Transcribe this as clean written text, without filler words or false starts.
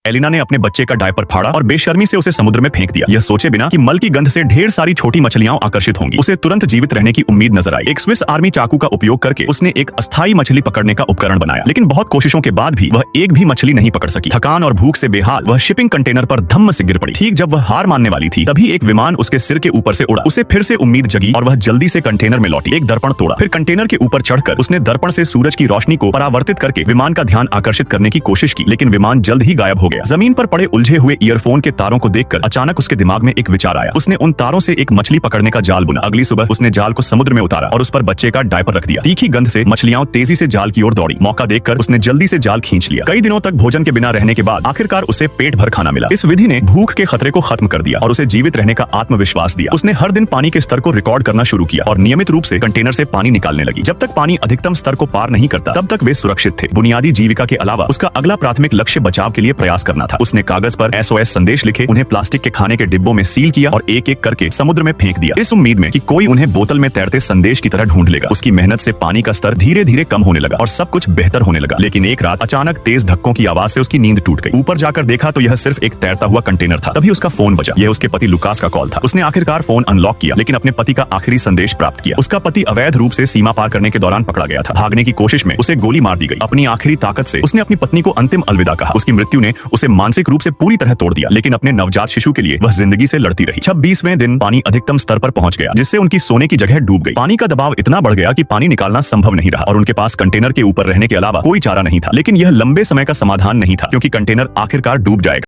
Elina ने अपने बच्चे का डायपर फाड़ा और बेशर्मी से उसे समुद्र में फेंक दिया, यह सोचे बिना कि मल की गंध से ढेर सारी छोटी मछलियां आकर्षित होंगी। उसे तुरंत जीवित रहने की उम्मीद नजर आई। एक स्विस आर्मी चाकू का उपयोग करके उसने एक अस्थायी मछली पकड़ने का उपकरण बनाया, लेकिन बहुत कोशिशों के बाद भी वह एक भी मछली नहीं पकड़ सकी। थकान और भूख से बेहाल वह शिपिंग कंटेनर पर धम्म से गिर पड़ी। ठीक जब वह हार मानने वाली थी, तभी एक विमान उसके सिर के ऊपर से उड़ा। उसे फिर से उम्मीद जगी और वह जल्दी से कंटेनर में लौटी। एक दर्पण तोड़ा, फिर कंटेनर के ऊपर चढ़कर उसने दर्पण से सूरज की रोशनी को परावर्तित करके विमान का ध्यान आकर्षित करने की कोशिश की, लेकिन विमान जल्द ही गायब हो गया। जमीन पर पड़े उलझे हुए ईयरफोन के तारों को देखकर अचानक उसके दिमाग में एक विचार आया। उसने उन तारों से एक मछली पकड़ने का जाल बुना। अगली सुबह उसने जाल को समुद्र में उतारा और उस पर बच्चे का डायपर रख दिया। तीखी गंध से मछलियां तेजी से जाल की ओर दौड़ी। मौका देखकर उसने जल्दी से जाल खींच लिया। कई दिनों तक भोजन के बिना रहने के बाद आखिरकार उसे पेट भर खाना मिला। इस विधि ने भूख के खतरे को खत्म कर दिया और उसे जीवित रहने का आत्मविश्वास दिया। उसने हर दिन पानी के स्तर को रिकॉर्ड करना शुरू किया और नियमित रूप से कंटेनर से पानी निकालने लगी। जब तक पानी अधिकतम स्तर को पार नहीं करता, तब तक वे सुरक्षित थे। बुनियादी जीविका के अलावा उसका अगला प्राथमिक लक्ष्य बचाव के लिए प्रयास करना था। उसने कागज पर SOS संदेश लिखे, उन्हें प्लास्टिक के खाने के डिब्बों में सील किया और एक एक करके समुद्र में फेंक दिया, इस उम्मीद में कि कोई उन्हें बोतल में तैरते संदेश की तरह ढूंढ लेगा। उसकी मेहनत से पानी का स्तर धीरे धीरे कम होने लगा और सब कुछ बेहतर होने लगा। लेकिन एक रात अचानक तेज धक्कों की आवाज से उसकी नींद टूट गई। ऊपर जाकर देखा तो यह सिर्फ एक तैरता हुआ कंटेनर था। तभी उसका फोन बजा। यह उसके पति लुकास का कॉल था। उसने आखिरकार फोन अनलॉक किया, लेकिन अपने पति का आखिरी संदेश प्राप्त किया। उसका पति अवैध रूप से सीमा पार करने के दौरान पकड़ा गया था। भागने की कोशिश में उसे गोली मार दी गई। अपनी आखिरी ताकत से उसने अपनी पत्नी को अंतिम अलविदा कहा। उसकी मृत्यु ने उसे मानसिक रूप से पूरी तरह तोड़ दिया, लेकिन अपने नवजात शिशु के लिए वह जिंदगी से लड़ती रही। 26वें दिन पानी अधिकतम स्तर पर पहुंच गया, जिससे उनकी सोने की जगह डूब गई। पानी का दबाव इतना बढ़ गया कि पानी निकालना संभव नहीं रहा और उनके पास कंटेनर के ऊपर रहने के अलावा कोई चारा नहीं था। लेकिन यह लंबे समय का समाधान नहीं था, क्योंकि कंटेनर आखिरकार डूब जाएगा।